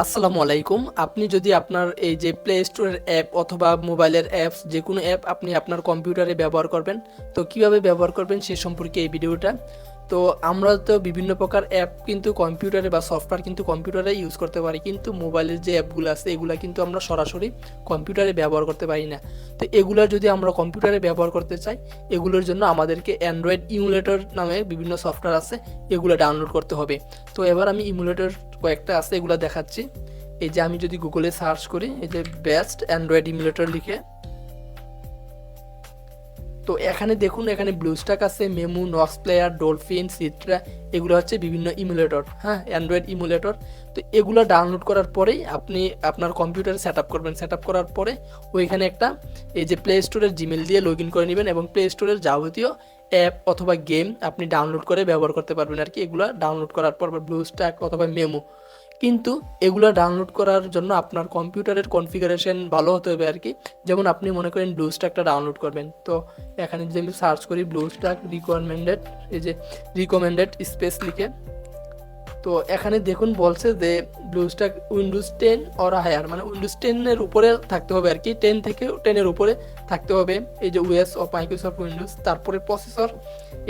আসসালামু আলাইকুম। আপনি যদি আপনার এই যে প্লে স্টোরের অ্যাপ অথবা মোবাইলের অ্যাপস যে কোনো অ্যাপ আপনি আপনার কম্পিউটারে ব্যবহার করবেন, তো কিভাবে ব্যবহার করবেন সে সম্পর্কে এই ভিডিওটা। তো আমরা তো বিভিন্ন প্রকার অ্যাপ কিন্তু কম্পিউটারে বা সফটওয়্যার কিন্তু কম্পিউটারে ইউজ করতে পারি, কিন্তু মোবাইলের যে অ্যাপগুলো আছে এগুলো কিন্তু আমরা সরাসরি কম্পিউটারে ব্যবহার করতে পারি না। তো এগুলো যদি আমরা কম্পিউটারে ব্যবহার করতে চাই, এগুলোর জন্য আমাদেরকে অ্যান্ড্রয়েড ইমুলেটর নামে বিভিন্ন সফটওয়্যার আছে, এগুলো ডাউনলোড করতে হবে। তো এবার আমি ইমুলেটর কয়েকটা আছে এগুলো দেখাচ্ছি। এই যে আমি যদি গুগলে সার্চ করি, এই যে বেস্ট অ্যান্ড্রয়েড ইমুলেটর লিখে, তো এখানে দেখুন, এখানে ব্লুস্ট্যাক আছে, মেমু, নক্স প্লেয়ার, ডলফিন, সিট্রা, এগুলো হচ্ছে বিভিন্ন ইমুলেটর, হ্যাঁ, অ্যান্ড্রয়েড ইমুলেটর। তো এগুলো ডাউনলোড করার পরেই আপনি আপনার কম্পিউটারে সেট আপ করবেন। সেট আপ করার পরে ওইখানে একটা এই যে প্লে স্টোরের জিমেল দিয়ে লগ ইন করে নেবেন এবং প্লে স্টোরের যাবতীয় অ্যাপ অথবা গেম আপনি ডাউনলোড করে ব্যবহার করতে পারবেন আর কি। এগুলো ডাউনলোড করার পর ব্লুস্ট্যাক অথবা মেমু, কিন্তু এগুলো ডাউনলোড করার জন্য আপনার কম্পিউটারের কনফিগারেশন ভালো হতে হবে আর কি। যেমন আপনি মনে করেন ব্লুস্ট্যাকটা ডাউনলোড করবেন, তো এখানে যদি আমি সার্চ করি ব্লুস্ট্যাক রিকমেন্ডেড, এই যে রিকমেন্ডেড স্পেস লিখে, তো এখানে দেখুন বলছে যে ব্লুস্ট্যাক উইন্ডোজ 10 অর হায়ার, মানে উইন্ডোজ 10-এর উপরে থাকতে হবে আর কি, 10 থেকে 10-এর উপরে থাকতে হবে। এই যে ওএস অফ মাইক্রোসফট উইন্ডোজ, তারপরে প্রসেসর,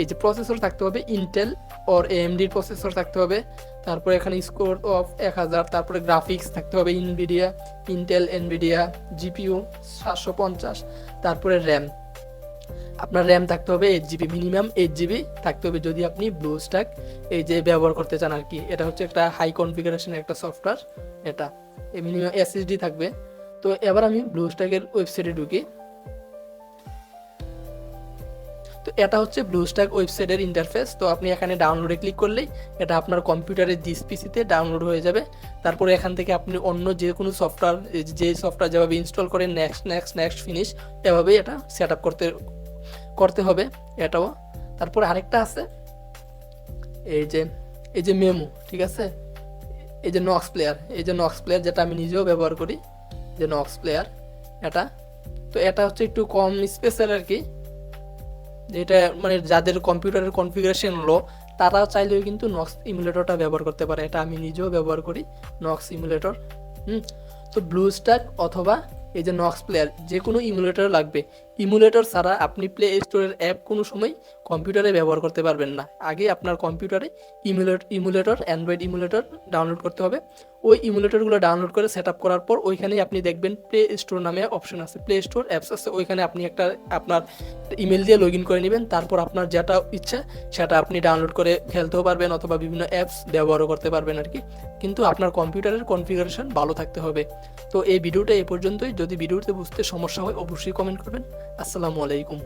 এই যে প্রসেসর থাকতে হবে ইন্টেল অর এএমডির প্রসেসর থাকতে হবে। তারপরে এখানে স্কোর অফ 1000, তারপরে গ্রাফিক্স থাকতে হবে ইনভিডিয়া, ইন্টেল এনভিডিয়া, জিপিইউ 750, তারপরে র্যাম, আপনার র্যাম থাকতে হবে 8 জিবি, মিনিমাম 8 জিবি থাকতে হবে যদি আপনি ব্লুস্ট্যাক এই যে ব্যবহার করতে চান আর কি। এটা হচ্ছে একটা হাই কনফিগারেশনের একটা সফটওয়্যার, এটা এই মিনিমাম এসএসডি থাকবে। তো এবার আমি ব্লুস্ট্যাকের ওয়েবসাইটে ঢুকি। তো এটা হচ্ছে ব্লুস্ট্যাক ওয়েবসাইটের ইন্টারফেস। তো আপনি এখানে ডাউনলোডে ক্লিক করলেই এটা আপনার কম্পিউটারের দিস পিসিতে ডাউনলোড হয়ে যাবে। তারপরে এখান থেকে আপনি অন্য যে কোনো সফটওয়্যার, যে সফটওয়্যার যেভাবে ইনস্টল করেন নেক্সট নেক্সট নেক্সট ফিনিশ, এভাবেই এটা সেট আপ করতে হবে এটাও। তারপরে আরেকটা আছে এই যে মেমো, ঠিক আছে, এই যে নক্স প্লেয়ার, এই যে নক্স প্লেয়ার যেটা আমি নিজেও ব্যবহার করি, যে নক্স প্লেয়ার এটা। তো এটা হচ্ছে একটু কম স্পেসের আর কি, যেটা মানে যাদের কম্পিউটারের কনফিগারেশন লো তারা চাইলেও কিন্তু নক্স ইমুলেটরটা ব্যবহার করতে পারে। এটা আমি নিজেও ব্যবহার করি, নক্স ইমুলেটর। তো ব্লুস্ট্যাক অথবা এই যে নক্স প্লেয়ার যে কোনো ইমুলেটর লাগবে। ইমুলেটর ছাড়া আপনি প্লে স্টোরের অ্যাপ কোনো সময় কম্পিউটারে ব্যবহার করতে পারবেন না। আগে আপনার কম্পিউটারে ইমুলেটর অ্যান্ড্রয়েড ইমুলেটর ডাউনলোড করতে হবে। ওই ইমুলেটরগুলো ডাউনলোড করে সেট আপ করার পর ওইখানেই আপনি দেখবেন প্লে স্টোর নামে অপশন আছে, প্লে স্টোর অ্যাপস আছে, ওইখানে আপনি একটা আপনার ইমেল দিয়ে লগ ইন করে নেবেন। তারপর আপনার যেটা ইচ্ছা সেটা আপনি ডাউনলোড করে খেলতেও পারবেন অথবা বিভিন্ন অ্যাপস ব্যবহারও করতে পারবেন আর কি। কিন্তু আপনার কম্পিউটারের কনফিগারেশন ভালো থাকতে হবে। তো এই ভিডিওটা এই পর্যন্তই। যদি ভিডিওতে বুঝতে সমস্যা হয় অবশ্যই কমেন্ট করবেন। আসসালামু আলাইকুম।